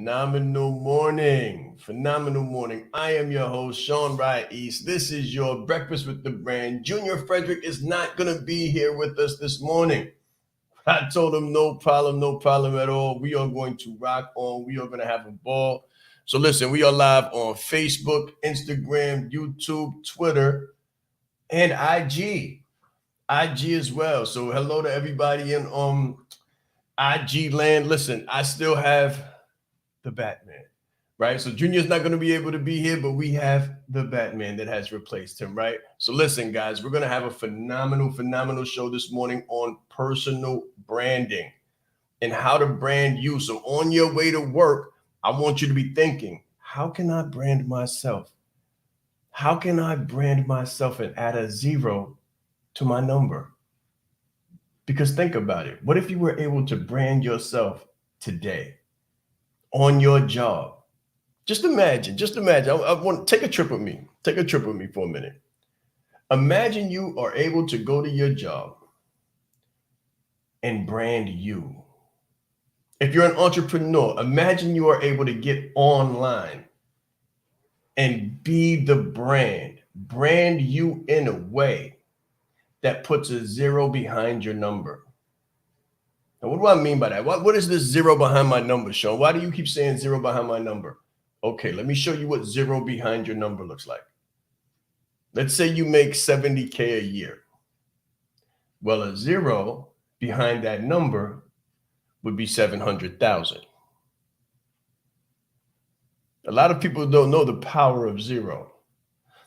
Phenomenal morning. Phenomenal morning. I am your host, Sean Rye East. This is your Breakfast with the Brand. Junior Frederick is not going to be here with us this morning. I told him no problem at all. We are going to rock on. We are going to have a ball. So listen, we are live on Facebook, Instagram, YouTube, Twitter, and IG. IG as well. So hello to everybody in IG land. Listen, I still have the Batman, right? So Junior's not going to be able to be here, but we have the Batman that has replaced him, right? So listen, guys, we're going to have a phenomenal show this morning on personal branding and how to brand you. So on your way to work, I want you to be thinking, how can I brand myself? How can I brand myself and add a 0 to my number? Because think about it. What if you were able to brand yourself today on your job? Just imagine. I want to take a trip with me. Take a trip with me for a minute. Imagine you are able to go to your job and brand you. If you're an entrepreneur, imagine you are able to get online and be the brand you in a way that puts a 0 behind your number. Now, what do I mean by that? What is this 0 behind my number, Sean? Why do you keep saying 0 behind my number? Okay, let me show you what 0 behind your number looks like. Let's say you make $70K a year. Well, a 0 behind that number would be 700,000. A lot of people don't know the power of 0.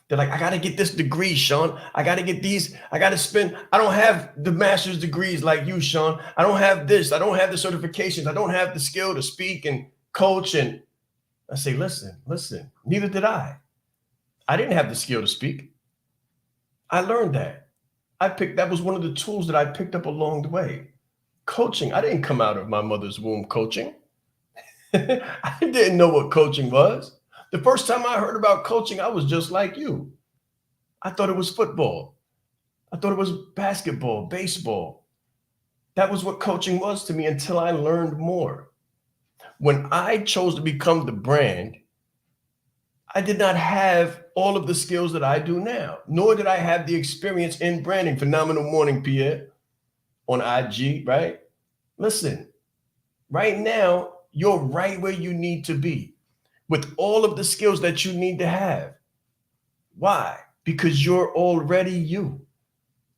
They're like, I got to get this degree, Sean. I got to get these. I got to spend. I don't have the master's degrees like you, Sean. I don't have this. I don't have the certifications. I don't have the skill to speak and coach. And I say, listen, neither did I. I didn't have the skill to speak. I learned that. That was one of the tools that I picked up along the way. Coaching. I didn't come out of my mother's womb coaching. I didn't know what coaching was. The first time I heard about coaching, I was just like you. I thought it was football. I thought it was basketball, baseball. That was what coaching was to me until I learned more. When I chose to become the brand, I did not have all of the skills that I do now, nor did I have the experience in branding. Phenomenal morning, Pierre, on IG, right? Listen, right now, you're right where you need to be with all of the skills that you need to have. Why? Because you're already you.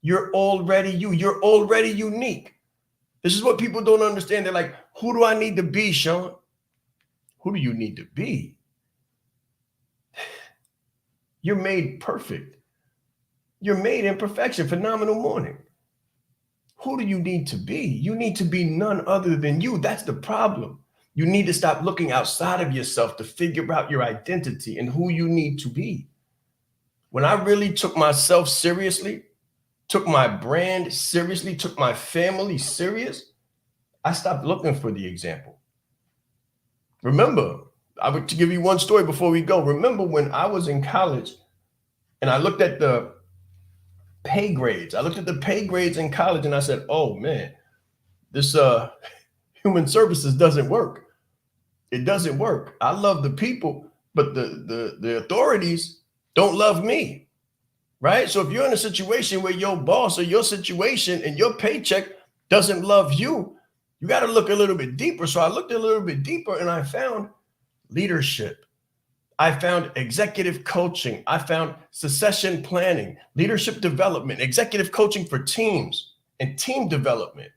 You're already you. You're already unique. This is what people don't understand. They're like, who do I need to be, Sean? Who do you need to be? You're made perfect. You're made in perfection. Phenomenal morning. Who do you need to be? You need to be none other than you. That's the problem. You need to stop looking outside of yourself to figure out your identity and who you need to be. When I really took myself seriously, took my brand seriously, took my family serious, I stopped looking for the example. Remember, I would give you one story before we go. Remember when I was in college and I looked at the pay grades. I looked at the pay grades in college and I said, oh man, this human services doesn't work. It doesn't work. I love the people, but the authorities don't love me, right? So if you're in a situation where your boss or your situation and your paycheck doesn't love you, you got to look a little bit deeper. So I looked a little bit deeper and I found leadership. I found executive coaching. I found succession planning, leadership development, executive coaching for teams and team development.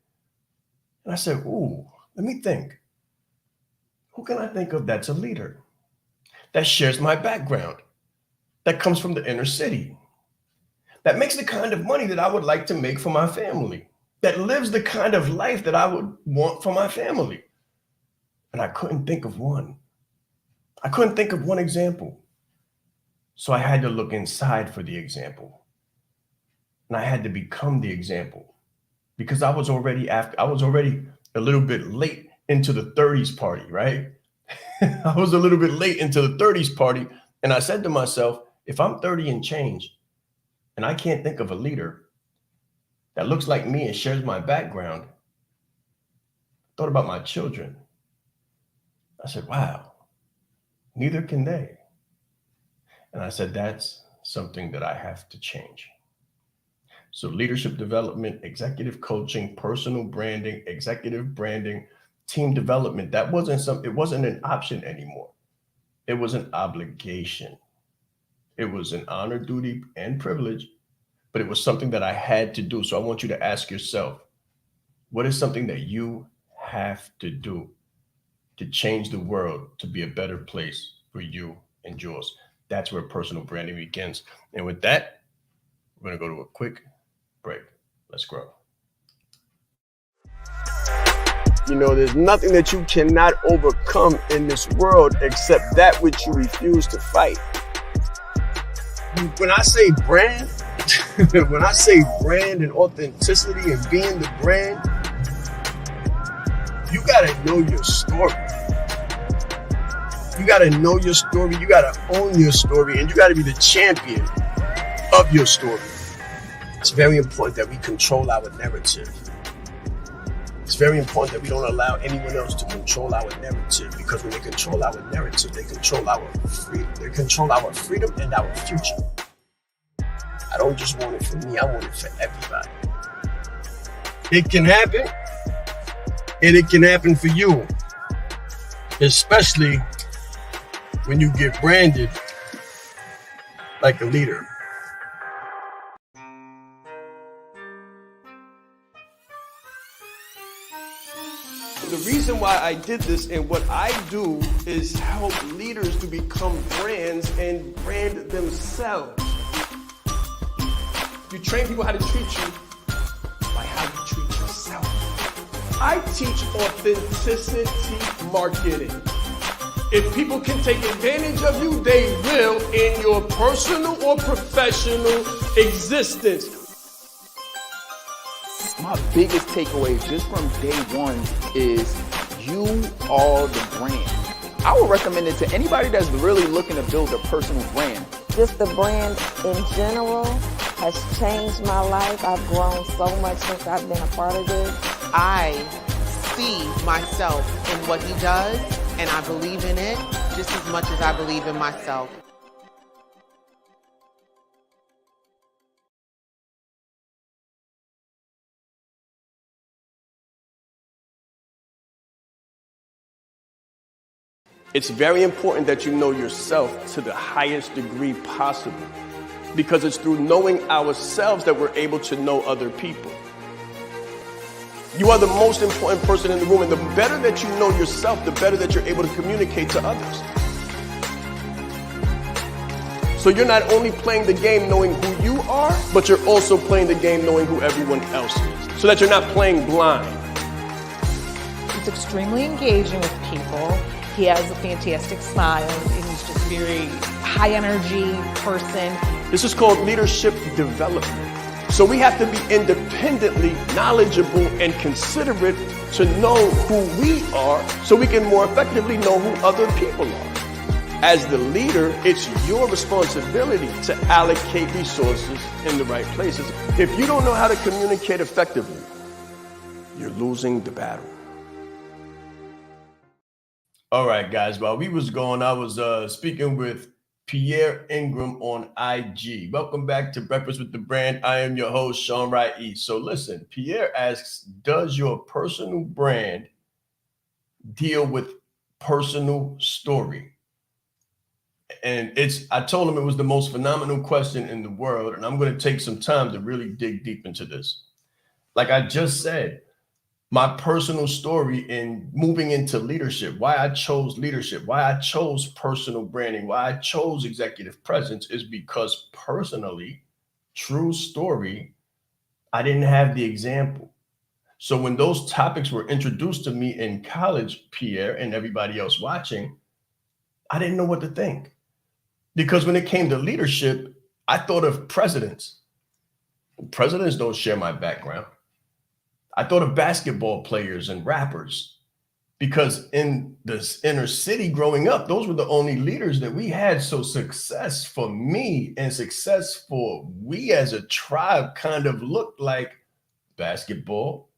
And I said, ooh, let me think. Who can I think of that's a leader, that shares my background, that comes from the inner city, that makes the kind of money that I would like to make for my family, that lives the kind of life that I would want for my family? And I couldn't think of one. I couldn't think of one example. So I had to look inside for the example. And I had to become the example because I was already a little bit late into the 30s party, right? I was a little bit late into the 30s party. And I said to myself, if I'm 30 and change and I can't think of a leader that looks like me and shares my background, I thought about my children. I said, wow, Neither can they. And I said, that's something that I have to change. So leadership development, executive coaching, personal branding, executive branding, team development, it wasn't an option anymore. It was an obligation. It was an honor, duty, and privilege, but it was something that I had to do. So I want you to ask yourself, what is something that you have to do to change the world to be a better place for you and yours? That's where personal branding begins. And with that, we're going to go to a quick break. Let's grow. There's nothing that you cannot overcome in this world except that which you refuse to fight. When I say brand, when I say brand and authenticity and being the brand, you got to know your story. You got to know your story. You got to own your story, and you got to be the champion of your story. It's very important that we control our narrative. It's very important that we don't allow anyone else to control our narrative, because when they control our narrative, they control our freedom. They control our freedom and our future. I don't just want it for me, I want it for everybody. It can happen, and it can happen for you, especially when you get branded like a leader. The reason why I did this and what I do is help leaders to become brands and brand themselves. You train people how to treat you by how you treat yourself. I teach authenticity marketing. If people can take advantage of you, they will in your personal or professional existence. My biggest takeaway just from day one is you are the brand. I would recommend it to anybody that's really looking to build a personal brand. Just the brand in general has changed my life. I've grown so much since I've been a part of this. I see myself in what he does, and I believe in it just as much as I believe in myself. It's very important that you know yourself to the highest degree possible, because it's through knowing ourselves that we're able to know other people. You are the most important person in the room, and the better that you know yourself, the better that you're able to communicate to others. So you're not only playing the game knowing who you are, but you're also playing the game knowing who everyone else is, so that you're not playing blind. He's extremely engaging with people. He has a fantastic smile, and he's just a very high energy person. This is called leadership development. So we have to be independently knowledgeable and considerate to know who we are, so we can more effectively know who other people are. As the leader, it's your responsibility to allocate resources in the right places. If you don't know how to communicate effectively, you're losing the battle. All right, guys, while we was going, I was speaking with Pierre Ingram on IG. Welcome back to Breakfast with the Brand. I am your host, Sean Rai. So listen, Pierre asks, does your personal brand deal with personal story? And I told him it was the most phenomenal question in the world, and I'm going to take some time to really dig deep into this. Like I just said, my personal story in moving into leadership, why I chose leadership, why I chose personal branding, why I chose executive presence is because personally, true story, I didn't have the example. So when those topics were introduced to me in college, Pierre and everybody else watching, I didn't know what to think. Because when it came to leadership, I thought of presidents. Presidents don't share my background. I thought of basketball players and rappers, because in this inner city growing up, those were the only leaders that we had. So success for me and success for we as a tribe kind of looked like basketball,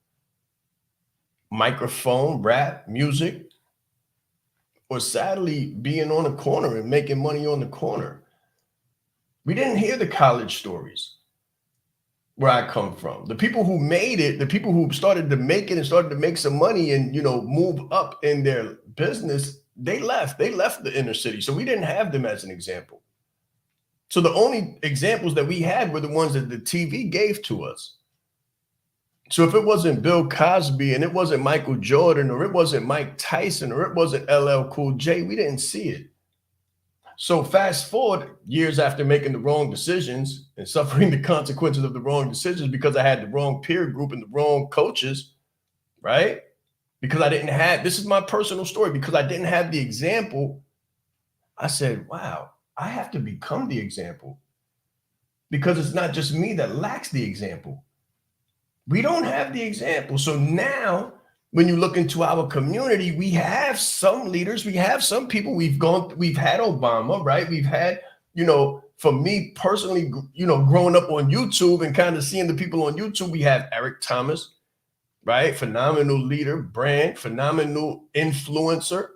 microphone, rap, music, or sadly being on a corner and making money on the corner. We didn't hear the college stories where I come from. The people who made it, the people who started to make it and started to make some money and, move up in their business, they left the inner city. So we didn't have them as an example. So the only examples that we had were the ones that the TV gave to us. So if it wasn't Bill Cosby and it wasn't Michael Jordan or it wasn't Mike Tyson or it wasn't LL Cool J, we didn't see it. So fast forward years after making the wrong decisions and suffering the consequences of the wrong decisions because I had the wrong peer group and the wrong coaches, right? Because I didn't have, this is my personal story, because I didn't have the example, I said, wow, I have to become the example, because it's not just me that lacks the example. We don't have the example. So now when you look into our community, we have some leaders, we have some people, we've had Obama, right? We've had, for me personally, growing up on YouTube and kind of seeing the people on YouTube, we have Eric Thomas, right? Phenomenal leader, brand, phenomenal influencer,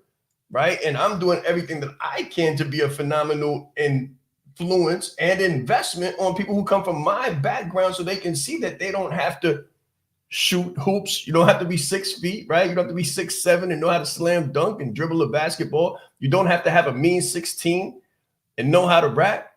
right? And I'm doing everything that I can to be a phenomenal influence and investment on people who come from my background so they can see that they don't have to shoot hoops. You don't have to be 6 feet, right? You don't have to be 6'7" and know how to slam dunk and dribble a basketball. You don't have to have a mean 16 and know how to rap.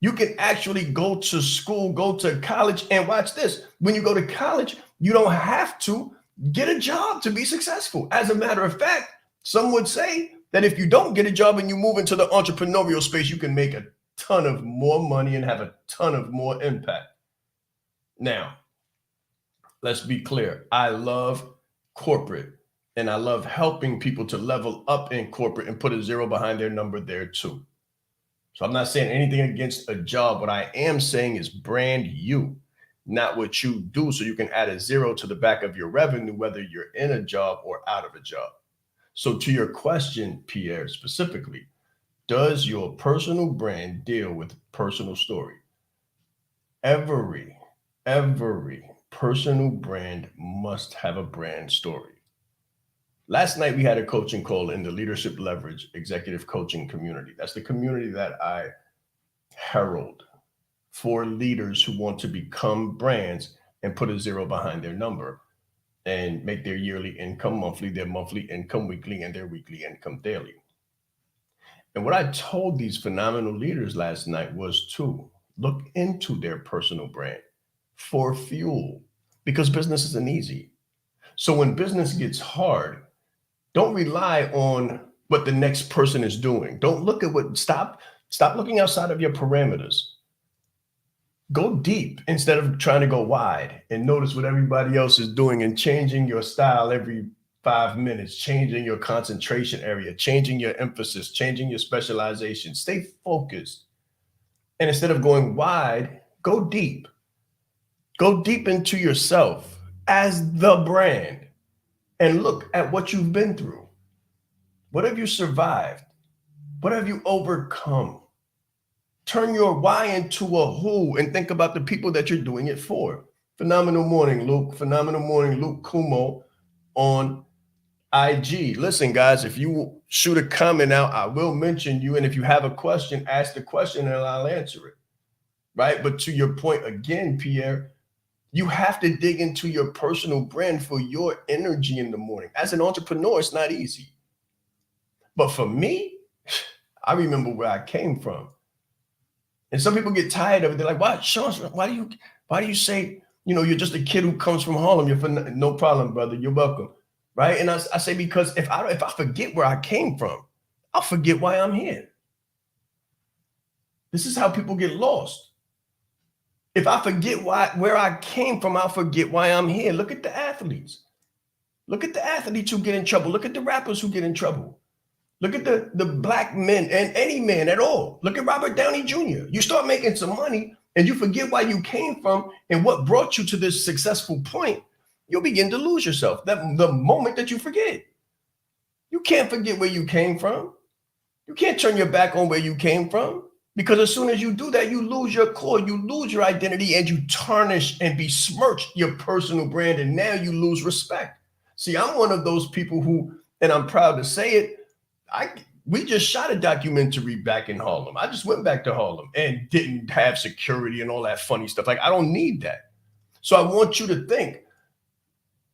You can actually go to school, go to college, and watch this. When you go to college, you don't have to get a job to be successful. As a matter of fact, some would say that if you don't get a job and you move into the entrepreneurial space, you can make a ton of more money and have a ton of more impact. Now, let's be clear. I love corporate and I love helping people to level up in corporate and put a zero behind their number there too. So I'm not saying anything against a job. What I am saying is brand you, not what you do, so you can add a zero to the back of your revenue, whether you're in a job or out of a job. So to your question, Pierre, specifically, does your personal brand deal with personal story? Every personal brand must have a brand story. Last night, we had a coaching call in the Leadership Leverage Executive Coaching community. That's the community that I herald for leaders who want to become brands and put a zero behind their number and make their yearly income monthly, their monthly income weekly, and their weekly income daily. And what I told these phenomenal leaders last night was to look into their personal brand for fuel, because business isn't easy. So when business gets hard, don't rely on what the next person is doing. Don't look at stop looking outside of your parameters. Go deep instead of trying to go wide, and notice what everybody else is doing and changing your style every 5 minutes, changing your concentration area, changing your emphasis, changing your specialization. Stay focused. And instead of going wide, go deep. Go deep into yourself as the brand and look at what you've been through. What have you survived? What have you overcome? Turn your why into a who and think about the people that you're doing it for. Phenomenal morning, Luke. Phenomenal morning, Luke Kumo on IG. Listen, guys, if you shoot a comment out, I will mention you. And if you have a question, ask the question and I'll answer it. Right? But to your point again, Pierre, you have to dig into your personal brand for your energy in the morning. As an entrepreneur, it's not easy. But for me, I remember where I came from. And some people get tired of it. They're like, "What, Sean? Why do you say, you're just a kid who comes from Harlem? No problem, brother. You're welcome." Right? And I say, because if I forget where I came from, I'll forget why I'm here. This is how people get lost. If I forget where I came from, I'll forget why I'm here. Look at the athletes. Look at the athletes who get in trouble. Look at the rappers who get in trouble. Look at the black men and any man at all. Look at Robert Downey Jr. You start making some money and you forget why you came from and what brought you to this successful point, you'll begin to lose yourself. The moment that you forget. You can't forget where you came from. You can't turn your back on where you came from. Because as soon as you do that, you lose your core, you lose your identity, and you tarnish and besmirch your personal brand, and now you lose respect. See, I'm one of those people who, and I'm proud to say it, We just shot a documentary back in Harlem. I just went back to Harlem and didn't have security and all that funny stuff. Like, I don't need that. So I want you to think,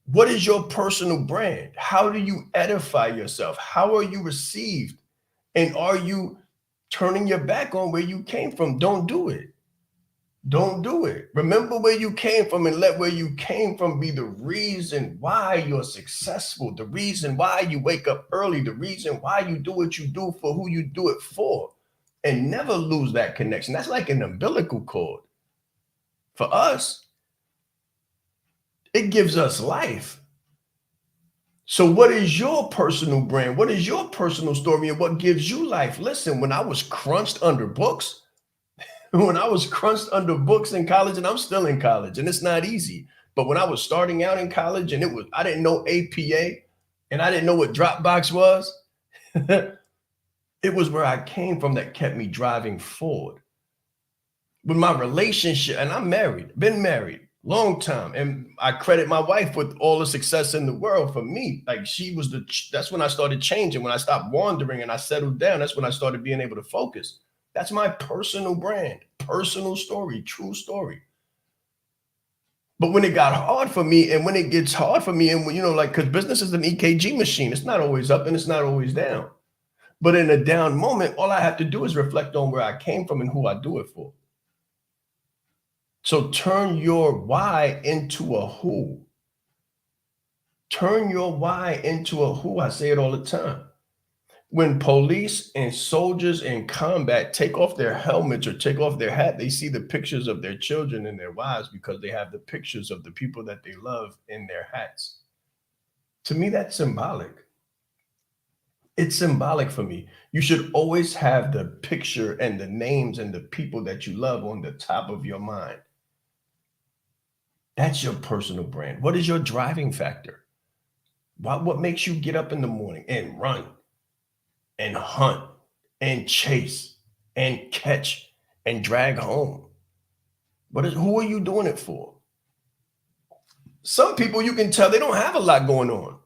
what is your personal brand? How do you edify yourself? How are you received? And are you turning your back on where you came from? Don't do it. Don't do it. Remember where you came from and let where you came from be the reason why you're successful, the reason why you wake up early, the reason why you do what you do for who you do it for, and never lose that connection. That's like an umbilical cord. For us, it gives us life. So what is your personal brand? What is your personal story and what gives you life? Listen, when I was crunched under books, when I was crunched under books in college, and I'm still in college, and it's not easy. But when I was starting out in college and I didn't know APA and I didn't know what Dropbox was, it was where I came from that kept me driving forward. With my relationship, and I'm married, been married, long time. And I credit my wife with all the success in the world for me. Like, that's when I started changing. When I stopped wandering and I settled down, that's when I started being able to focus. That's my personal brand, personal story, true story. But when it got hard for me, and when it gets hard for me, and when, like, because business is an EKG machine, it's not always up and it's not always down. But in a down moment, all I have to do is reflect on where I came from and who I do it for. So turn your why into a who. Turn your why into a who. I say it all the time. When police and soldiers in combat take off their helmets or take off their hat, they see the pictures of their children and their wives because they have the pictures of the people that they love in their hats. To me, that's symbolic. It's symbolic for me. You should always have the picture and the names and the people that you love on the top of your mind. That's your personal brand. What is your driving factor? What makes you get up in the morning and run and hunt and chase and catch and drag home? Who are you doing it for? Some people, you can tell they don't have a lot going on,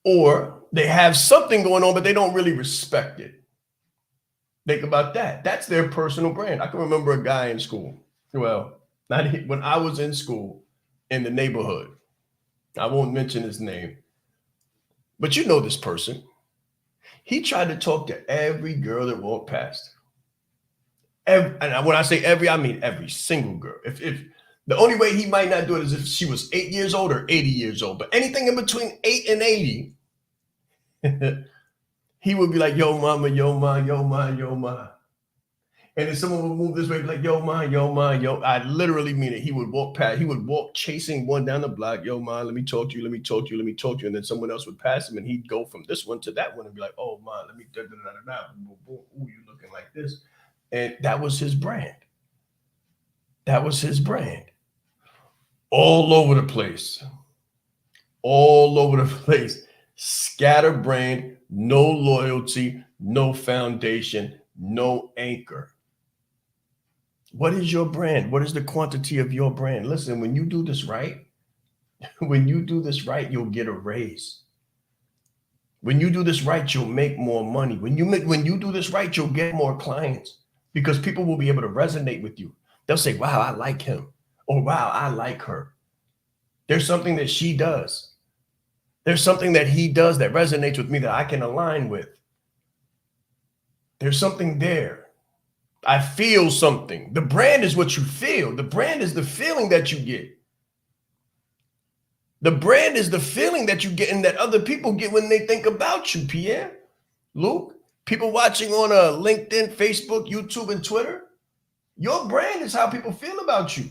or they have something going on, but they don't really respect it. Think about that. That's their personal brand. I can remember a guy in school. Well, when I was in school in the neighborhood. I won't mention his name, but you know this person. He tried to talk to every girl that walked past. And when I say every, I mean every single girl. If the only way he might not do it is if she was 8 years old or 80 years old, but anything in between 8 and 80, he would be like, yo, mama, yo, ma, yo, ma, yo, ma. And if someone would move this way, like, yo, ma, yo, ma, yo, I literally mean it. He would walk past, he would walk chasing one down the block. Yo, ma, let me talk to you, let me talk to you, let me talk to you. And then someone else would pass him and he'd go from this one to that one and be like, oh, ma, let me, da, da, da, da, da, boom, boom. Ooh, you looking like this. And that was his brand. That was his brand. All over the place. All over the place. Scatterbrained, no loyalty, no foundation, no anchor. What is your brand? What is the quantity of your brand? Listen, when you do this right, you'll get a raise. When you do this right, you'll make more money. When you do this right, you'll get more clients because people will be able to resonate with you. They'll say, wow, I like him. Or wow, I like her. There's something that she does. There's something that he does that resonates with me that I can align with. There's something there. I feel something. The brand is what you feel. The brand is the feeling that you get. The brand is the feeling that you get and that other people get when they think about you, Pierre, Luke, people watching on LinkedIn, Facebook, YouTube, and Twitter. Your brand is how people feel about you.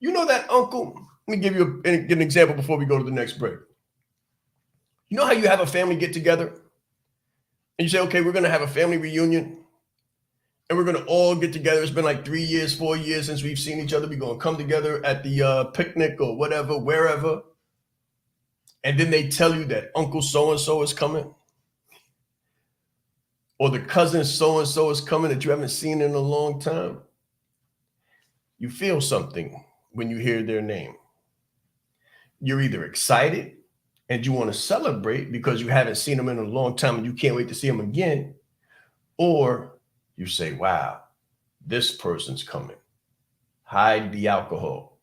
You know that uncle, let me give you an example before we go to the next break. You know how you have a family get together and you say, okay, we're going to have a family reunion. And we're going to all get together. It's been like 3 years, 4 years since we've seen each other. We're going to come together at the picnic or whatever, wherever. And then they tell you that Uncle so-and-so is coming. Or the cousin so-and-so is coming that you haven't seen in a long time. You feel something when you hear their name. You're either excited and you want to celebrate because you haven't seen them in a long time and you can't wait to see them again. Or you say, wow, this person's coming. Hide the alcohol,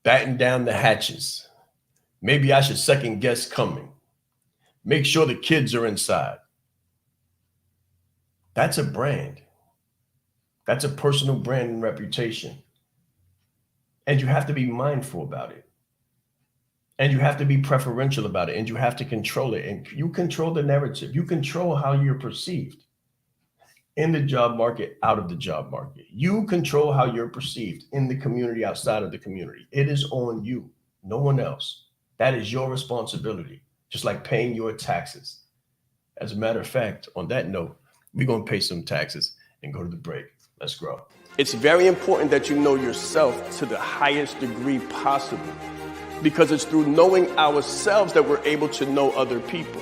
batten down the hatches. Maybe I should second guess coming. Make sure the kids are inside. That's a brand. That's a personal brand and reputation. And you have to be mindful about it. And you have to be preferential about it. And you have to control it. And you control the narrative. You control how you're perceived in the job market, out of the job market. You control how you're perceived in the community, outside of the community. It is on you, no one else. That is your responsibility, just like paying your taxes. As a matter of fact, on that note, we're going to pay some taxes and go to the break. Let's grow. It's very important that you know yourself to the highest degree possible, because it's through knowing ourselves that we're able to know other people.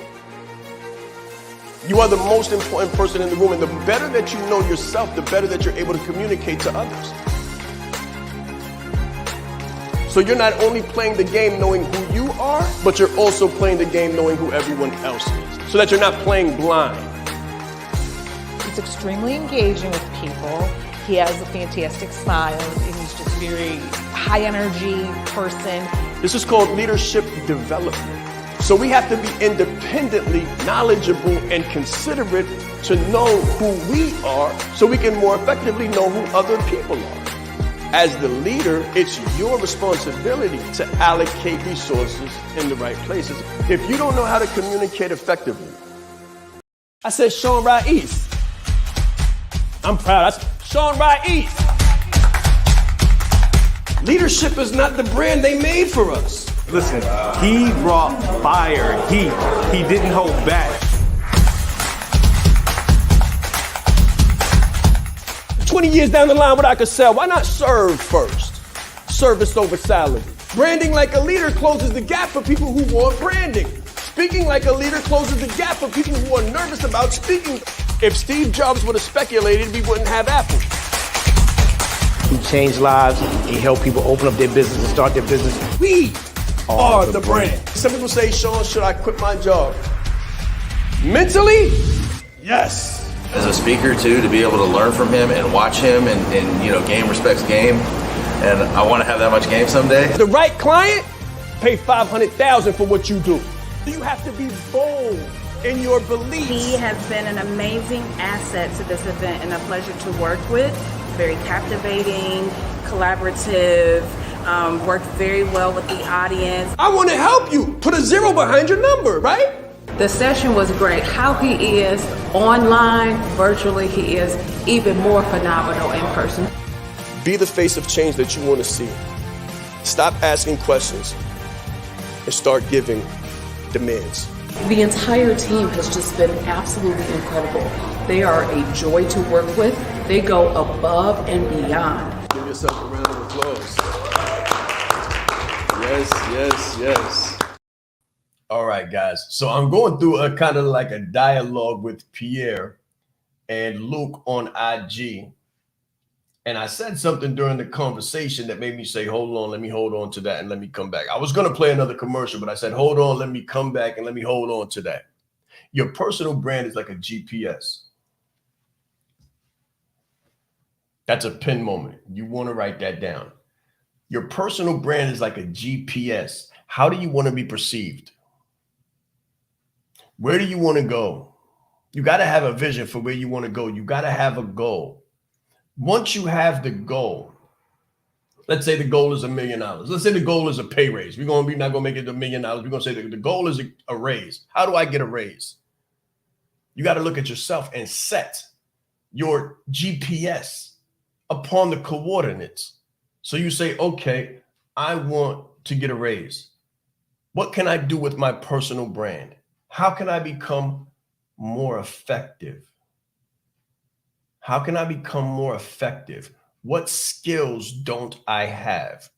You are the most important person in the room, and the better that you know yourself, the better that you're able to communicate to others. So you're not only playing the game knowing who you are, but you're also playing the game knowing who everyone else is, so that you're not playing blind. He's extremely engaging with people. He has a fantastic smile, and he's just a very high energy person. This is called leadership development. So we have to be independently knowledgeable and considerate to know who we are, so we can more effectively know who other people are. As the leader, it's your responsibility to allocate resources in the right places. If you don't know how to communicate effectively, I said Sean Ra'is. I'm proud. Sean Ra'is. Leadership is not the brand they made for us. Listen, he brought fire, heat. He didn't hold back. 20 years down the line, what I could sell, why not serve first? Service over salary. Branding like a leader closes the gap for people who want branding. Speaking like a leader closes the gap for people who are nervous about speaking. If Steve Jobs would have speculated, we wouldn't have Apple. He changed lives. He helped people open up their business and start their business. We are the brand. Some people say, Sean, should I quit my job? Mentally, yes. As a speaker too, to be able to learn from him and watch him and game respects game. And I want to have that much game someday. The right client, pay $500,000 for what you do. You have to be bold in your beliefs. He has been an amazing asset to this event and a pleasure to work with. Very captivating, collaborative, worked very well with the audience. I want to help you. Put a 0 behind your number, right? The session was great. How he is online, virtually, he is even more phenomenal in person. Be the face of change that you want to see. Stop asking questions and start giving demands. The entire team has just been absolutely incredible. They are a joy to work with. They go above and beyond. Give yourself a round of applause. Yes, yes, yes. All right, guys. So I'm going through a kind of like a dialogue with Pierre and Luke on IG. And I said something during the conversation that made me say, hold on, let me hold on to that and let me come back. I was going to play another commercial, but I said, hold on, let me come back and let me hold on to that. Your personal brand is like a GPS. That's a pin moment. You want to write that down. Your personal brand is like a GPS. How do you want to be perceived? Where do you want to go? You got to have a vision for where you want to go. You got to have a goal. Once you have the goal, let's say the goal is $1 million. Let's say the goal is a pay raise. We're not going to make it $1 million. We're going to say the goal is a raise. How do I get a raise? You got to look at yourself and set your GPS upon the coordinates. So you say, okay, I want to get a raise. What can I do with my personal brand? How can I become more effective? How can I become more effective? What skills don't I have?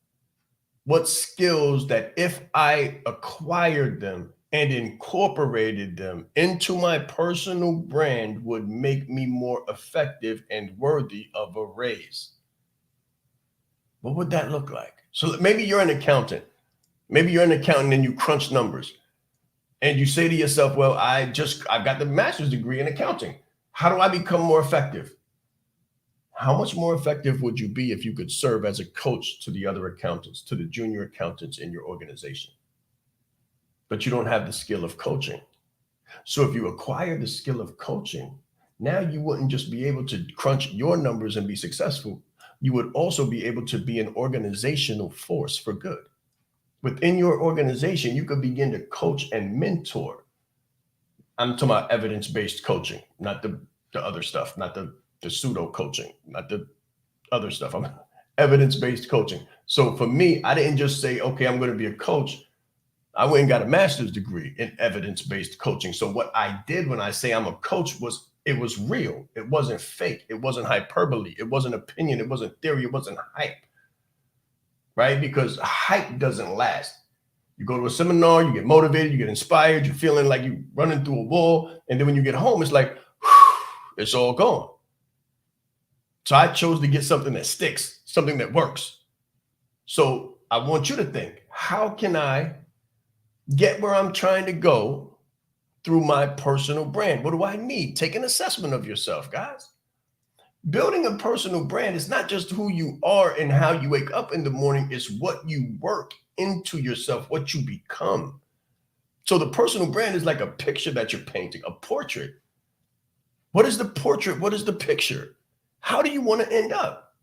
What skills that if I acquired them and incorporated them into my personal brand would make me more effective and worthy of a raise? What would that look like? So maybe you're an accountant. Maybe you're an accountant and you crunch numbers and you say to yourself, well, I've got the master's degree in accounting. How do I become more effective? How much more effective would you be if you could serve as a coach to the other accountants, to the junior accountants in your organization? But you don't have the skill of coaching. So if you acquire the skill of coaching, now you wouldn't just be able to crunch your numbers and be successful. You would also be able to be an organizational force for good. Within your organization, you could begin to coach and mentor. I'm talking about evidence-based coaching, not the other stuff, not the pseudo coaching, not the other stuff. I'm evidence-based coaching. So for me, I didn't just say, okay, I'm going to be a coach. I went and got a master's degree in evidence-based coaching. So what I did when I say I'm a coach was, it was real. It wasn't fake. It wasn't hyperbole. It wasn't opinion. It wasn't theory. It wasn't hype, right? Because hype doesn't last. You go to a seminar, you get motivated, you get inspired, you're feeling like you're running through a wall. And then when you get home, it's like, whew, it's all gone. So I chose to get something that sticks, something that works. So I want you to think, how can I get where I'm trying to go through my personal brand? What do I need? Take an assessment of yourself, guys. Building a personal brand is not just who you are and how you wake up in the morning. It's what you work into yourself, what you become. So the personal brand is like a picture that you're painting, a portrait. What is the portrait? What is the picture? How do you want to end up?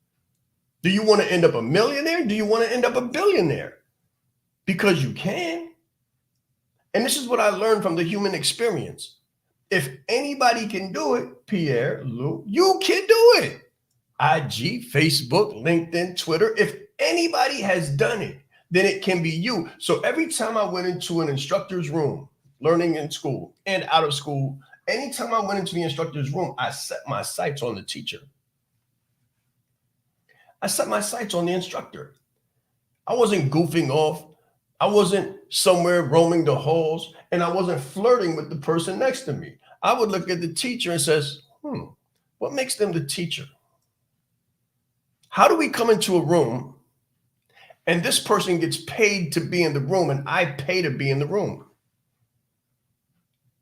Do you want to end up a millionaire? Do you want to end up a billionaire? Because you can. And this is what I learned from the human experience. If anybody can do it, Pierre, Lou, you can do it. IG, Facebook, LinkedIn, Twitter. If anybody has done it, then it can be you. So every time I went into an instructor's room, learning in school and out of school, anytime I went into the instructor's room, I set my sights on the teacher. I set my sights on the instructor. I wasn't goofing off. I wasn't somewhere roaming the halls, and I wasn't flirting with the person next to me. I would look at the teacher and says, what makes them the teacher? How do we come into a room and this person gets paid to be in the room and I pay to be in the room?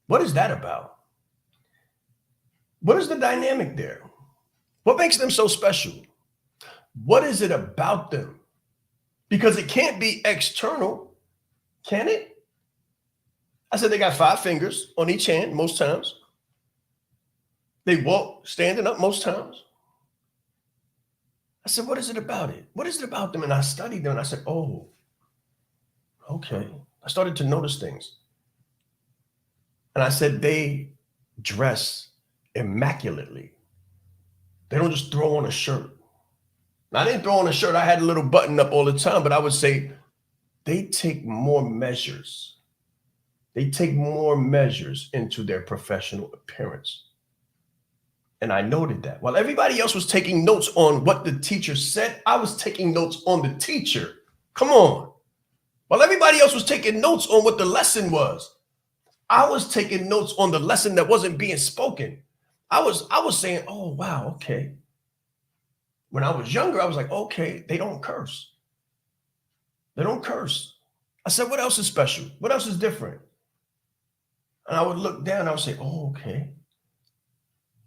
What is that about? What is the dynamic there? What makes them so special? What is it about them? Because it can't be external, can it? I said they got 5 fingers on each hand most times. They walk standing up most times. I said, what is it about it? What is it about them? And I studied them and I said, oh, okay. I started to notice things. And I said, they dress immaculately. They don't just throw on a shirt. Now, I didn't throw on a shirt. I had a little button up all the time, but I would say they take more measures. They take more measures into their professional appearance. And I noted that. While everybody else was taking notes on what the teacher said, I was taking notes on the teacher. Come on. While everybody else was taking notes on what the lesson was, I was taking notes on the lesson that wasn't being spoken. I was saying, oh, wow, okay. When I was younger, I was like, okay, they don't curse. They don't curse. I said, what else is special? What else is different? And I would look down, I would say, oh, okay.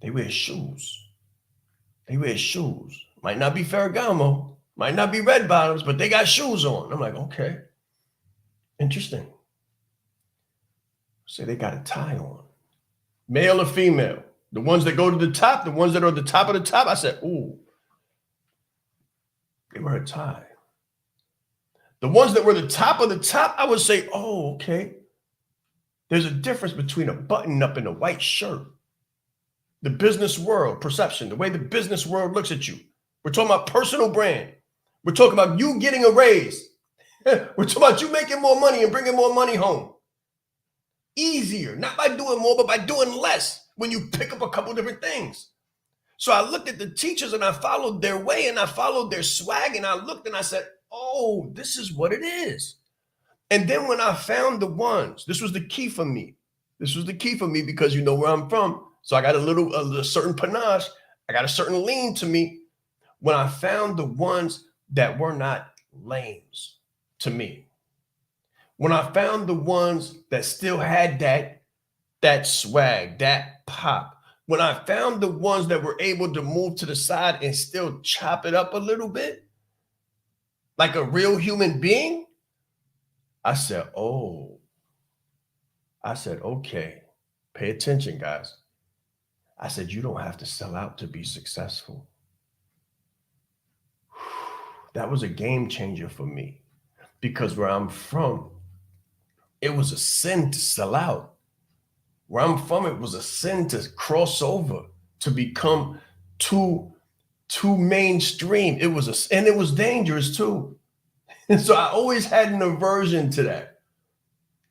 They wear shoes. They wear shoes. Might not be Ferragamo, might not be red bottoms, but they got shoes on. I'm like, okay, interesting. Say they got a tie on. Male or female? The ones that go to the top, the ones that are at the top of the top. I said, ooh, they wear a tie. The ones that were the top of the top, I would say, oh, okay. There's a difference between a button up and a white shirt. The business world perception, the way the business world looks at you. We're talking about personal brand. We're talking about you getting a raise. We're talking about you making more money and bringing more money home. Easier, not by doing more, but by doing less when you pick up a couple different things. So I looked at the teachers and I followed their way and I followed their swag and I looked and I said, oh, this is what it is. And then when I found the ones, this was the key for me. This was the key for me because you know where I'm from. So I got a certain panache. I got a certain lean to me. When I found the ones that were not lames to me, when I found the ones that still had that swag, that pop, when I found the ones that were able to move to the side and still chop it up a little bit, like a real human being, I said, oh, I said, okay, pay attention, guys. I said, you don't have to sell out to be successful. That was a game changer for me, because where I'm from, it was a sin to sell out. Where I'm from, it was a sin to cross over, to become too mainstream. It was and it was dangerous too. And so I always had an aversion to that.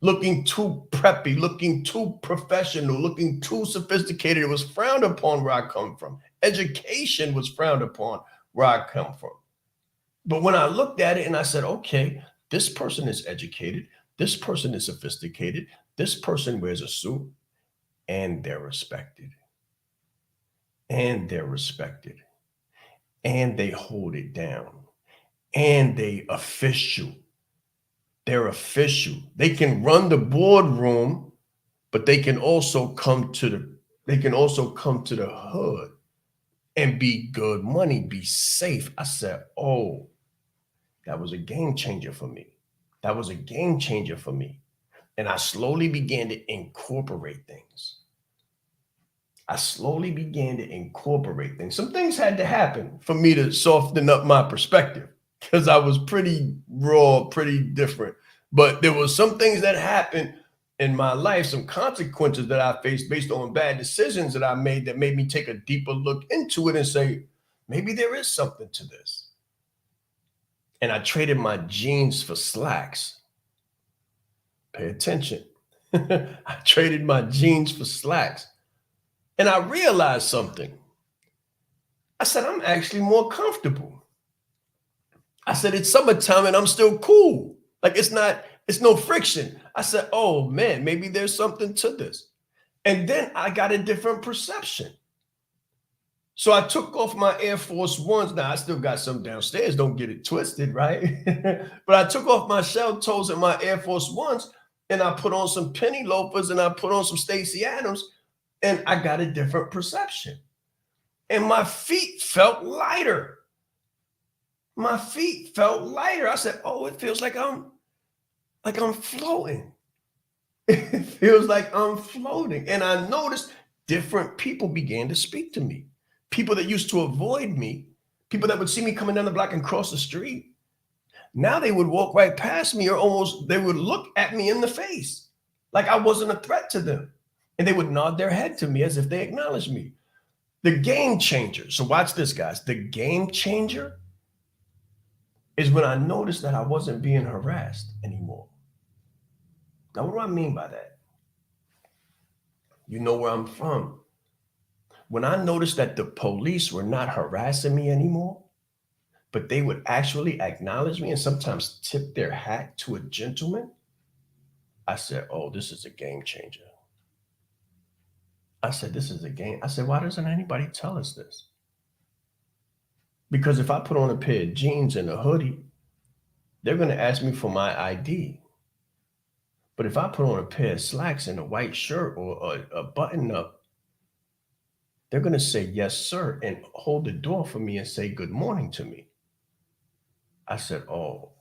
Looking too preppy, looking too professional, looking too sophisticated. It was frowned upon where I come from. Education was frowned upon where I come from. But when I looked at it and I said, okay, this person is educated, this person is sophisticated, this person wears a suit, and they're respected. And they're respected. And they hold it down. And they official. They're official. They can run the boardroom, but they can also come to the hood and be good money, be safe. I said, oh, that was a game changer for me. That was a game changer for me. And I slowly began to incorporate things. Some things had to happen for me to soften up my perspective, because I was pretty raw, pretty different. But there was some things that happened in my life, some consequences that I faced based on bad decisions that I made, that made me take a deeper look into it and say, maybe there is something to this. And I traded my jeans for slacks. Pay attention. I traded my jeans for slacks. And I realized something. I said, I'm actually more comfortable. I said, it's summertime and I'm still cool. Like it's no friction. I said, oh man, maybe there's something to this. And then I got a different perception. So I took off my Air Force Ones. Now I still got some downstairs, don't get it twisted, right? But I took off my shell toes and my Air Force Ones, and I put on some penny loafers and I put on some Stacey Adams, and I got a different perception. And my feet felt lighter. My feet felt lighter. I said, oh, it feels like I'm floating. It feels like I'm floating. And I noticed different people began to speak to me. People that used to avoid me, people that would see me coming down the block and cross the street. Now they would walk right past me, or almost they would look at me in the face like I wasn't a threat to them. And they would nod their head to me as if they acknowledged me. The game changer. So watch this, guys. The game changer is when I noticed that I wasn't being harassed anymore. Now, what do I mean by that? You know where I'm from. When I noticed that the police were not harassing me anymore, but they would actually acknowledge me and sometimes tip their hat to a gentleman, I said, oh, this is a game changer. I said, this is a game. I said, why doesn't anybody tell us this? Because if I put on a pair of jeans and a hoodie, they're going to ask me for my ID. But if I put on a pair of slacks and a white shirt or a button up, they're going to say, yes, sir, and hold the door for me and say good morning to me. I said, oh,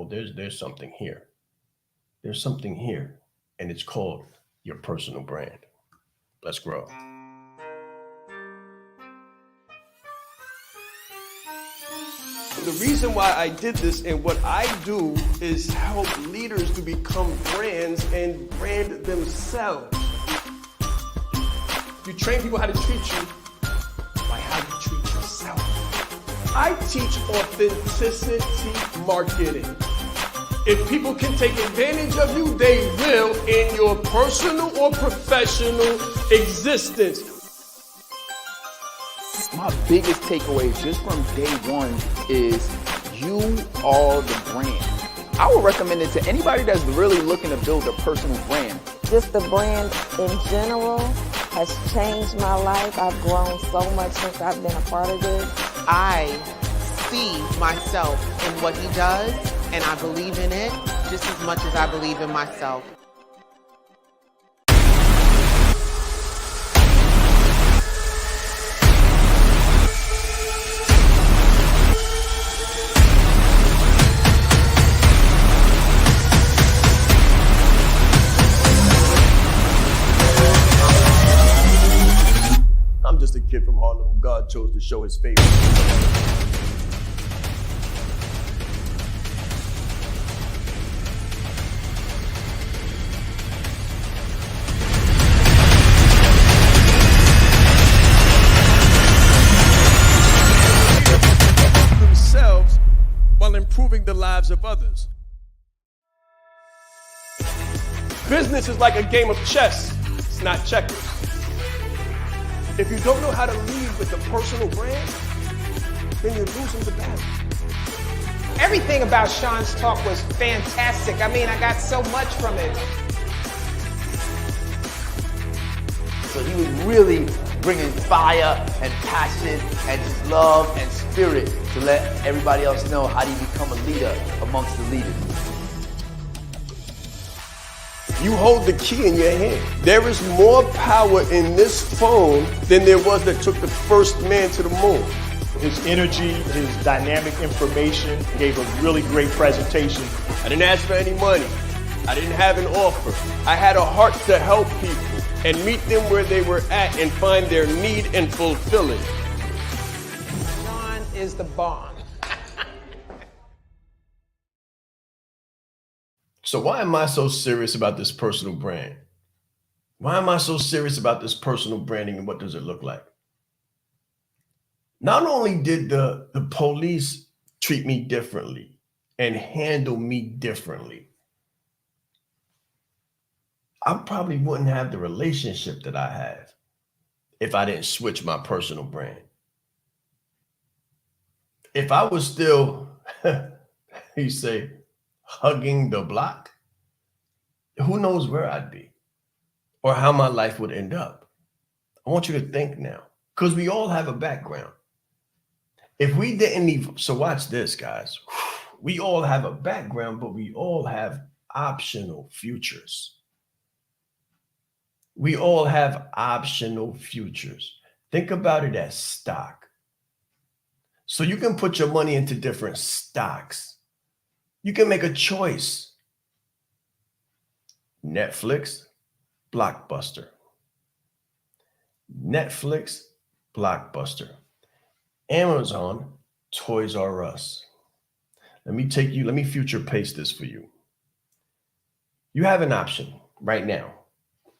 there's something here. There's something here, and it's called your personal brand. Let's grow. The reason why I did this and what I do is help leaders to become brands and brand themselves. You train people how to treat you by how you treat yourself. I teach authenticity marketing. If people can take advantage of you, they will in your personal or professional existence. My biggest takeaway just from day one is you are the brand. I would recommend it to anybody that's really looking to build a personal brand. Just the brand in general has changed my life. I've grown so much since I've been a part of this. I see myself in what he does, and I believe in it just as much as I believe in myself. I'm just a kid from Harlem who God chose to show his favor. Themselves while improving the lives of others. Business is like a game of chess. It's not checkers. If you don't know how to lead with a personal brand, then you're losing the battle. Everything about Sean's talk was fantastic. I mean, I got so much from it. So he was really bringing fire and passion and just love and spirit to let everybody else know how do you become a leader amongst the leaders. You hold the key in your hand. There is more power in this phone than there was that took the first man to the moon. His energy, his dynamic information, gave a really great presentation. I didn't ask for any money. I didn't have an offer. I had a heart to help people and meet them where they were at and find their need and fulfill it. Sean is the bomb. So why am I so serious about this personal brand? Why am I so serious about this personal branding and what does it look like? Not only did the police treat me differently and handle me differently, I probably wouldn't have the relationship that I have if I didn't switch my personal brand. If I was still, you say, hugging the block, who knows where I'd be or how my life would end up. I want you to think now, because we all have a background. If we didn't even, so watch this, guys. We all have a background, but we all have optional futures. We all have optional futures. Think about it as stock. So you can put your money into different stocks. You can make a choice. Netflix, Blockbuster. Netflix, Blockbuster. Amazon, Toys R Us. Let me future paste this for you. You have an option right now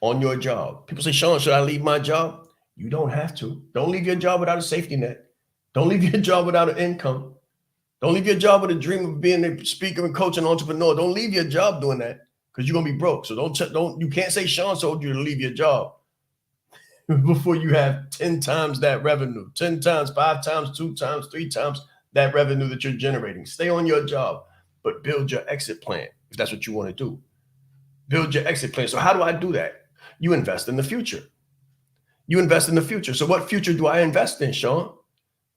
on your job. People say, Sean, should I leave my job? You don't have to. Don't leave your job without a safety net. Don't leave your job without an income. Don't leave your job with a dream of being a speaker and coach and entrepreneur. Don't leave your job doing that because you're gonna be broke. So you can't say Sean told you to leave your job before you have 10 times that revenue, 10 times, 5 times, 2 times, 3 times that revenue that you're generating. Stay on your job, but build your exit plan if that's what you want to do. Build your exit plan. So how do I do that? You invest in the future. You invest in the future. So what future do I invest in, Sean?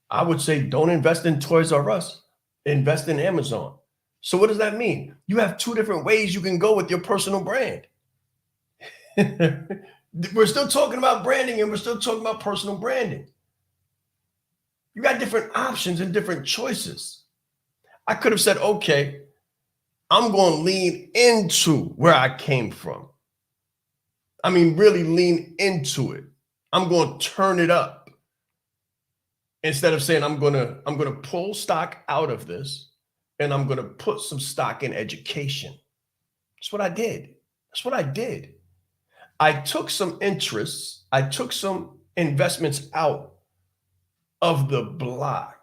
I would say don't invest in Toys R Us. Invest in Amazon. So what does that mean? You have 2 different ways you can go with your personal brand. We're still talking about branding and we're still talking about personal branding. You got different options and different choices. I could have said, okay, I'm going to lean into where I came from. I mean, really lean into it. I'm going to turn it up. Instead of saying I'm going to pull stock out of this and I'm going to put some stock in education. That's what I did. That's what I did. I took some interests. I took some investments out of the block,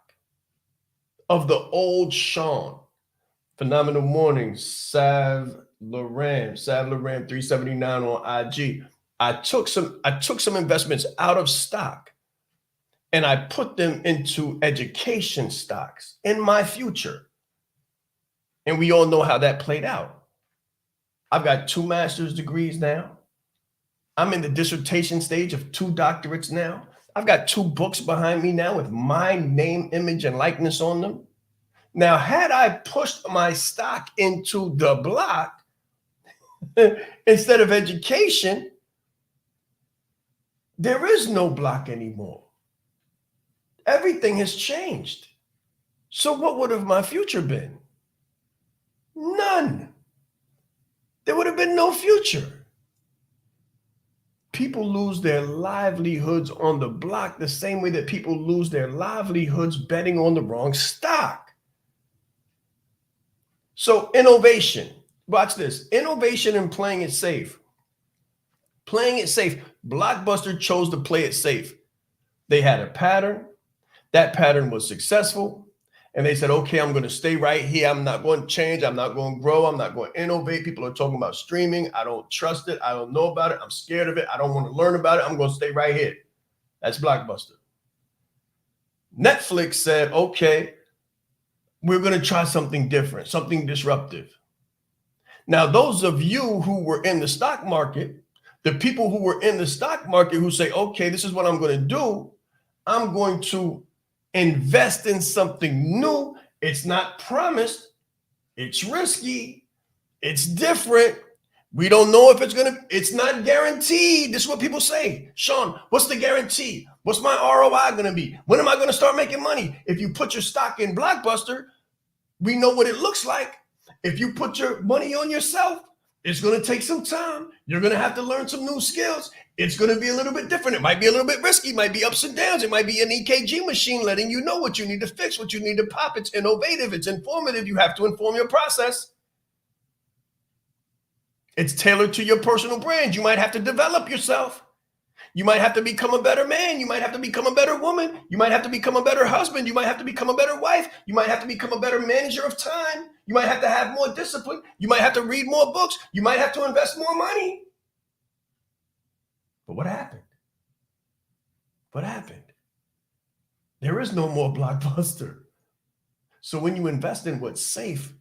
of the old Sean. Phenomenal Mornings, Sav Loran 379 on IG. I took some investments out of stock and I put them into education stocks in my future. And we all know how that played out. I've got 2 master's degrees now. I'm in the dissertation stage of 2 doctorates now. I've got 2 books behind me now with my name, image, and likeness on them. Now, had I pushed my stock into the block instead of education, there is no block anymore. Everything has changed. So what would have my future been? None. There would have been no future. People lose their livelihoods on the block the same way that people lose their livelihoods betting on the wrong stock. So innovation, watch this. Innovation and playing it safe. Playing it safe. Blockbuster chose to play it safe. They had a pattern. That pattern was successful. And they said, okay, I'm going to stay right here. I'm not going to change. I'm not going to grow. I'm not going to innovate. People are talking about streaming. I don't trust it. I don't know about it. I'm scared of it. I don't want to learn about it. I'm going to stay right here. That's Blockbuster. Netflix said, okay, we're going to try something different, something disruptive. Now, those of you who were in the stock market, the people who were in the stock market who say, okay, this is what I'm going to do. I'm going to invest in something new. It's not promised. It's risky. It's different. We don't know if it's not guaranteed. This is what people say. Sean, what's the guarantee? What's my ROI going to be? When am I going to start making money? If you put your stock in Blockbuster, we know what it looks like. If you put your money on yourself, it's going to take some time. You're going to have to learn some new skills. It's going to be a little bit different. It might be a little bit risky. It might be ups and downs. It might be an EKG machine letting you know what you need to fix, what you need to pop. It's innovative. It's informative. You have to inform your process. It's tailored to your personal brand. You might have to develop yourself. You might have to become a better man. You might have to become a better woman. You might have to become a better husband. You might have to become a better wife. You might have to become a better manager of time. You might have to have more discipline. You might have to read more books. You might have to invest more money. But what happened? What happened? There is no more Blockbuster. So when you invest in what's safe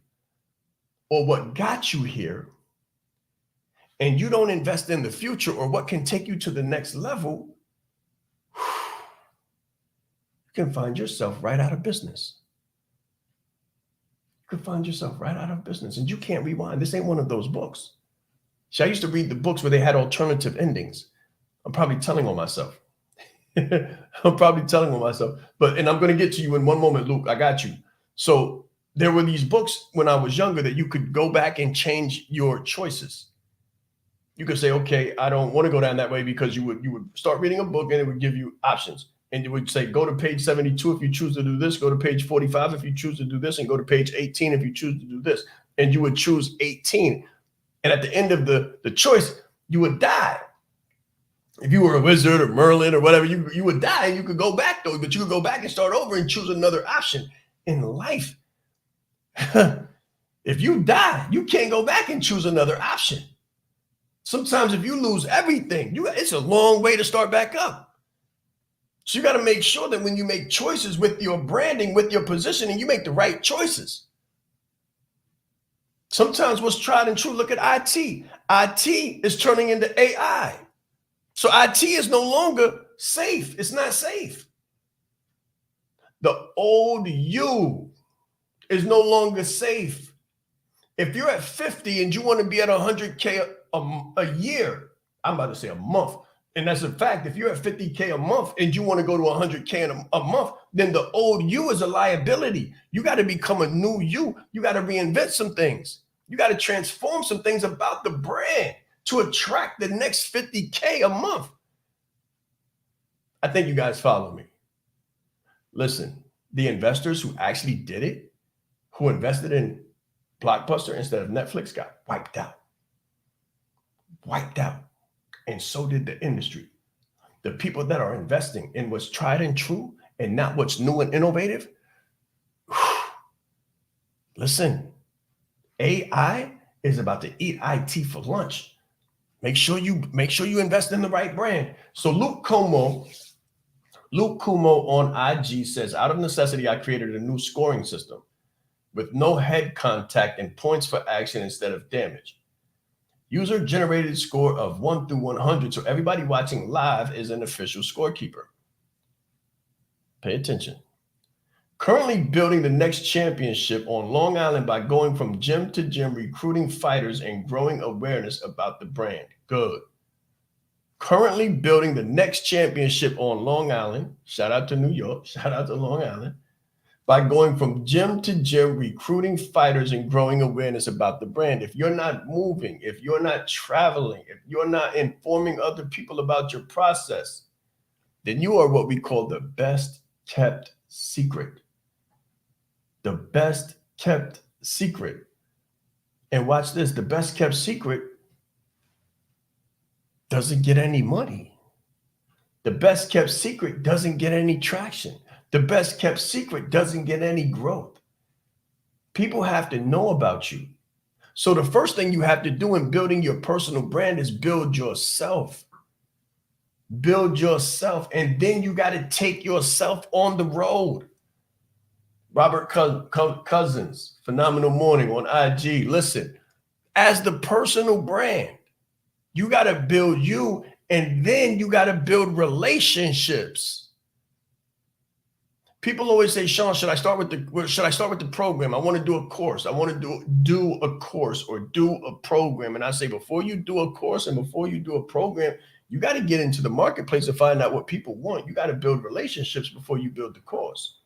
or what got you here, and you don't invest in the future or what can take you to the next level, you can find yourself right out of business. You can find yourself right out of business, and you can't rewind. This ain't one of those books. See, I used to read the books where they had alternative endings. I'm probably telling on myself. And I'm going to get to you in one moment, Luke. I got you. So there were these books when I was younger that you could go back and change your choices. You could say, okay, I don't want to go down that way, because you would start reading a book and it would give you options. And it would say, go to page 72 if you choose to do this, go to page 45 if you choose to do this, and go to page 18 if you choose to do this. And you would choose 18. And at the end of the choice, you would die. If you were a wizard or Merlin or whatever, you would die, and you could go back though, but you could go back and start over and choose another option. In life, if you die, you can't go back and choose another option. Sometimes if you lose everything, it's a long way to start back up. So you got to make sure that when you make choices with your branding, with your positioning, you make the right choices. Sometimes what's tried and true, look at IT. IT is turning into AI. So IT is no longer safe. It's not safe. The old you is no longer safe. If you're at 50 and you want to be at 100K a year, I'm about to say a month, and that's a fact. If you're at 50K a month and you want to go to 100K a month, then the old you is a liability. You got to become a new you. You got to reinvent some things. You got to transform some things about the brand to attract the next 50K a month. I think you guys follow me. Listen, the investors who actually did it, who invested in Blockbuster instead of Netflix, got wiped out. And so did the industry. The people that are investing in what's tried and true and not what's new and innovative. Listen, AI is about to eat IT for lunch. Make sure you invest in the right brand. So Luke Como on IG says, out of necessity, I created a new scoring system with no head contact and points for action instead of damage. User-generated score of 1 through 100, so everybody watching live is an official scorekeeper. Pay attention. Currently building the next championship on Long Island by going from gym to gym, recruiting fighters and growing awareness about the brand. Good. Currently building the next championship on Long Island. Shout out to New York. Shout out to Long Island. By going from gym to gym, recruiting fighters and growing awareness about the brand. If you're not moving, if you're not traveling, if you're not informing other people about your process, then you are what we call the best kept secret. The best kept secret. And watch this, the best kept secret doesn't get any money. The best kept secret doesn't get any traction. The best kept secret doesn't get any growth. People have to know about you. So the first thing you have to do in building your personal brand is build yourself. Build yourself. And then you got to take yourself on the road. Robert Cousins, Phenomenal Morning on IG. Listen, as the personal brand, you got to build you, and then you got to build relationships. People always say, Sean, should I start with the program? I want to do a course. I want to do a course or do a program. And I say, before you do a course and before you do a program, you got to get into the marketplace and find out what people want. You got to build relationships before you build the course.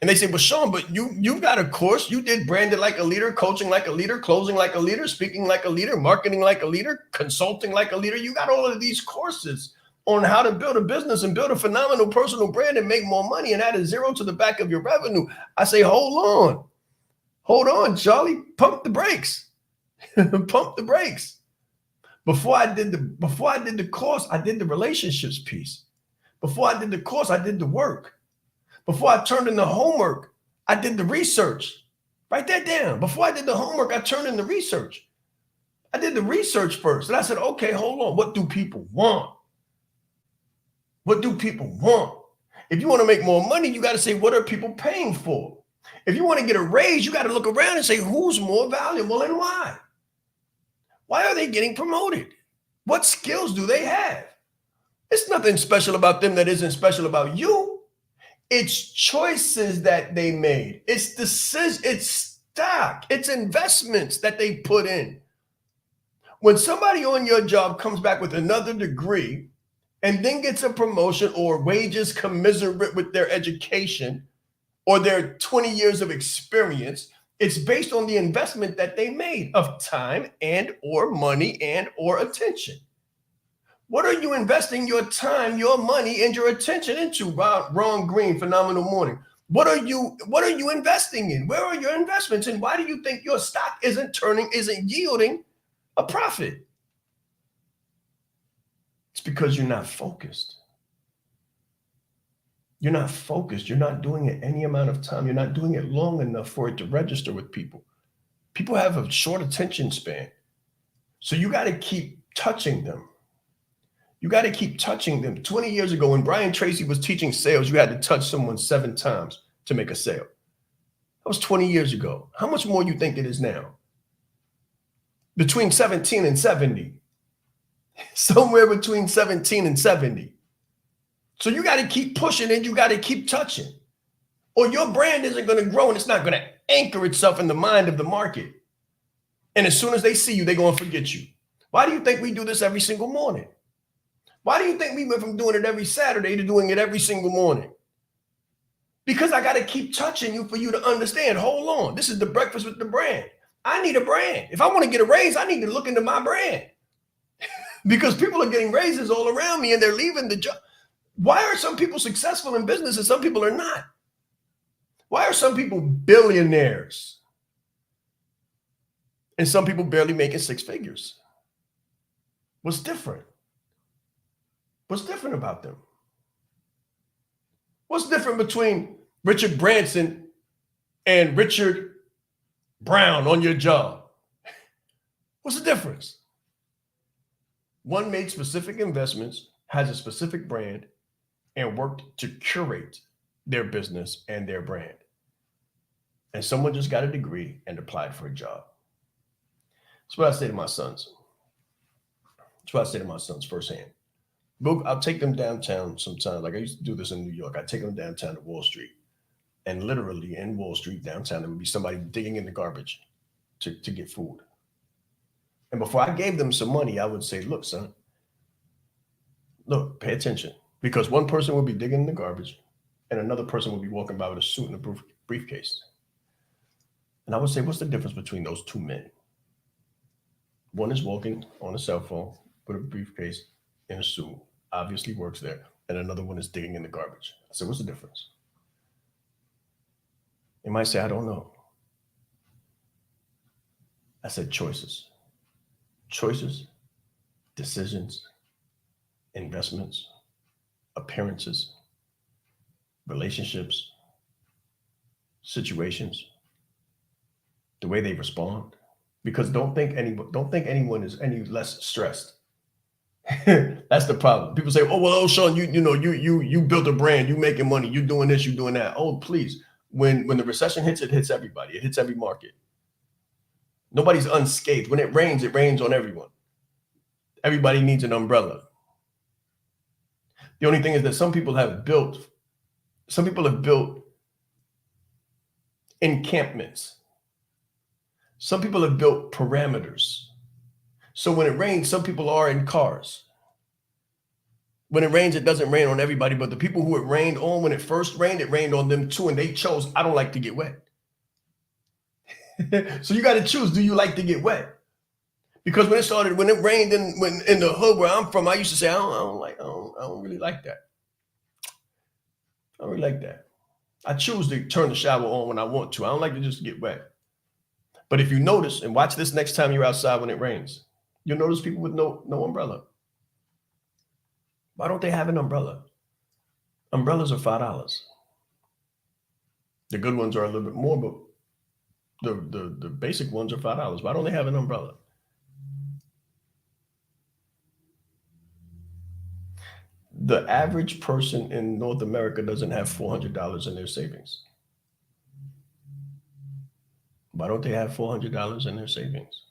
And they say, well, Sean, but you got a course. You did branded like a leader, coaching like a leader, closing like a leader, speaking like a leader, marketing like a leader, consulting like a leader. You got all of these courses on how to build a business and build a phenomenal personal brand and make more money and add a zero to the back of your revenue. I say, hold on, Charlie, pump the brakes, pump the brakes. Before I did the course, I did the relationships piece. Before I did the course, I did the work. Before I turned in the homework, I did the research. Write that down. Before I did the homework, I turned in the research. I did the research first. And I said, okay, hold on. What do people want? What do people want? If you want to make more money, you got to say, what are people paying for? If you want to get a raise, you got to look around and say, who's more valuable and why? Why are they getting promoted? What skills do they have? It's nothing special about them that isn't special about you. It's choices that they made. It's decisions, it's stock, it's investments that they put in. When somebody on your job comes back with another degree and then gets a promotion or wages commensurate with their education or their 20 years of experience, it's based on the investment that they made of time and or money and or attention. What are you investing your time, your money, and your attention into? Ron Green, Phenomenal Morning. What are you investing in? Where are your investments? And why do you think your stock isn't yielding a profit? It's because you're not focused. You're not focused. You're not doing it any amount of time. You're not doing it long enough for it to register with people. People have a short attention span. So you got to keep touching them. You got to keep touching them. 20 years ago, when Brian Tracy was teaching sales, you had to touch someone 7 times to make a sale. That was 20 years ago. How much more you think it is now? Between 17 and 70. Somewhere between 17 and 70. So you got to keep pushing it. You got to keep touching. Or your brand isn't going to grow and it's not going to anchor itself in the mind of the market. And as soon as they see you, they're going to forget you. Why do you think we do this every single morning? Why do you think we went from doing it every Saturday to doing it every single morning? Because I got to keep touching you for you to understand. Hold on. This is the breakfast with the brand. I need a brand. If I want to get a raise, I need to look into my brand. Because people are getting raises all around me and they're leaving the job. Why are some people successful in business and some people are not? Why are some people billionaires and some people barely making 6 figures? What's different? What's different about them? What's different between Richard Branson and Richard Brown on your job? What's the difference? One made specific investments, has a specific brand, and worked to curate their business and their brand. And someone just got a degree and applied for a job. That's what I say to my sons. That's what I say to my sons firsthand. I'll take them downtown sometimes. Like I used to do this in New York. I take them downtown to Wall Street. And literally in Wall Street, downtown, there would be somebody digging in the garbage to get food. And before I gave them some money, I would say, look, son, look, pay attention. Because one person would be digging in the garbage and another person would be walking by with a suit and a briefcase. And I would say, what's the difference between those two men? One is walking on a cell phone with a briefcase and a suit, obviously works there. And another one is digging in the garbage. I said, what's the difference? They might say, I don't know. I said, choices. Choices, decisions, investments, appearances, relationships, situations, the way they respond. Because don't think anyone is any less stressed. That's the problem. People say, "Oh well, Sean, you built a brand, you making money, you doing this, you doing that." Oh please, when the recession hits, it hits everybody. It hits every market. Nobody's unscathed. When it rains on everyone. Everybody needs an umbrella. The only thing is that some people have built encampments. Some people have built parameters. So when it rains, some people are in cars. When it rains, it doesn't rain on everybody, but the people who it rained on when it first rained, it rained on them too, and they chose, I don't like to get wet. So you got to choose, do you like to get wet? Because when it rained in the hood where I'm from, I used to say, I don't really like that. I don't really like that. I choose to turn the shower on when I want to. I don't like to just get wet. But if you notice, and watch this next time you're outside when it rains, you'll notice people with no umbrella. Why don't they have an umbrella? Umbrellas are $5. The good ones are a little bit more, but the basic ones are $5. Why don't they have an umbrella? The average person in North America doesn't have $400 in their savings. Why don't they have $400 in their savings?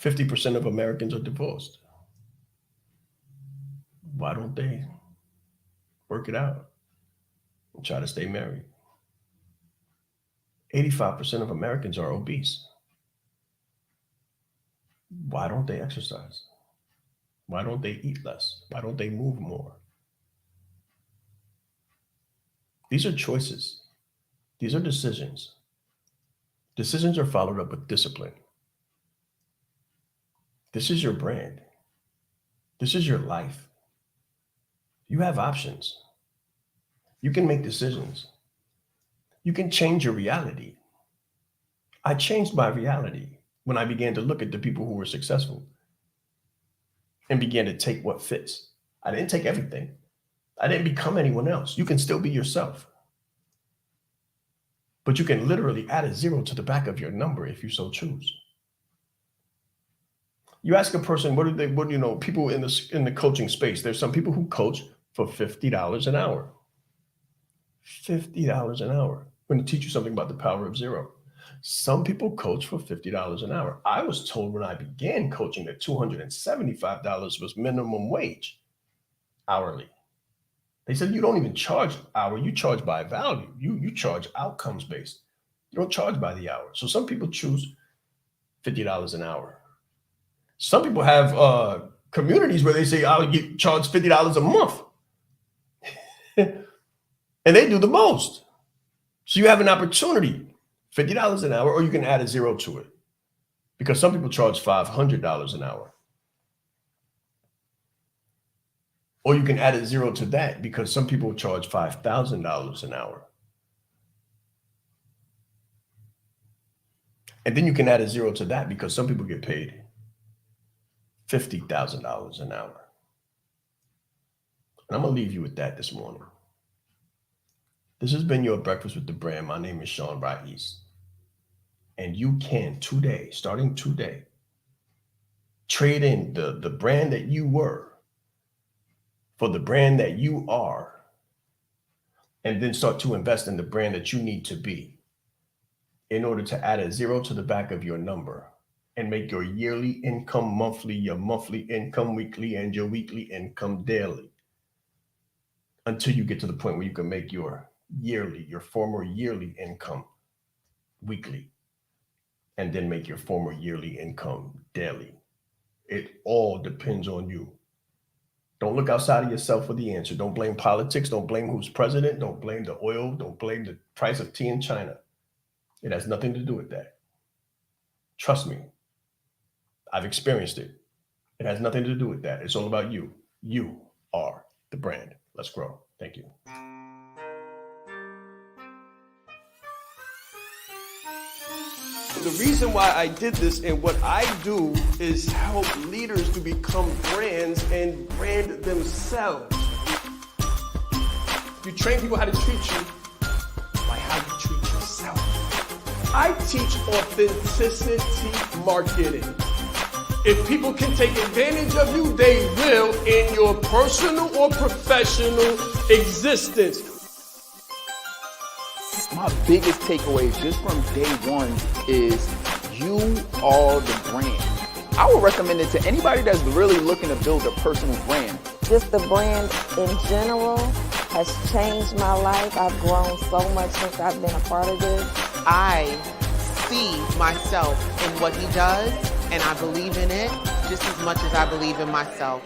50% of Americans are divorced. Why don't they work it out and try to stay married? 85% of Americans are obese. Why don't they exercise? Why don't they eat less? Why don't they move more? These are choices. These are decisions. Decisions are followed up with discipline. This is your brand. This is your life. You have options. You can make decisions. You can change your reality. I changed my reality when I began to look at the people who were successful and began to take what fits. I didn't take everything. I didn't become anyone else. You can still be yourself. But you can literally add a 0 to the back of your number if you so choose. You ask a person, people in the coaching space, there's some people who coach for $50 an hour. $50 an hour. I'm going to teach you something about the power of 0. Some people coach for $50 an hour. I was told when I began coaching that $275 was minimum wage hourly. They said, you don't even charge hour, you charge by value. You charge outcomes based. You don't charge by the hour. So some people choose $50 an hour. Some people have communities where they say, I'll charge $50 a month. And they do the most. So you have an opportunity, $50 an hour, or you can add a 0 to it. Because some people charge $500 an hour. Or you can add a 0 to that because some people charge $5,000 an hour. And then you can add a 0 to that because some people get paid $50,000 an hour. And I'm going to leave you with that this morning. This has been your Breakfast with the Brand. My name is Sean Rais. And you can today, starting today, trade in the brand that you were for the brand that you are, and then start to invest in the brand that you need to be in order to add a 0 to the back of your number and make your yearly income monthly, your monthly income weekly, and your weekly income daily. until you get to the point where you can make your former yearly income weekly, and then make your former yearly income daily. It all depends on you. Don't look outside of yourself for the answer. Don't blame politics. Don't blame who's president. Don't blame the oil. Don't blame the price of tea in China. It has nothing to do with that. Trust me. I've experienced it. It has nothing to do with that. It's all about you. You are the brand. Let's grow. Thank you. The reason why I did this and what I do is help leaders to become brands and brand themselves. You train people how to treat you by how you treat yourself. I teach authenticity marketing. If people can take advantage of you, they will in your personal or professional existence. My biggest takeaway just from day one is you are the brand. I would recommend it to anybody that's really looking to build a personal brand. Just the brand in general has changed my life. I've grown so much since I've been a part of this. I see myself in what he does, and I believe in it just as much as I believe in myself.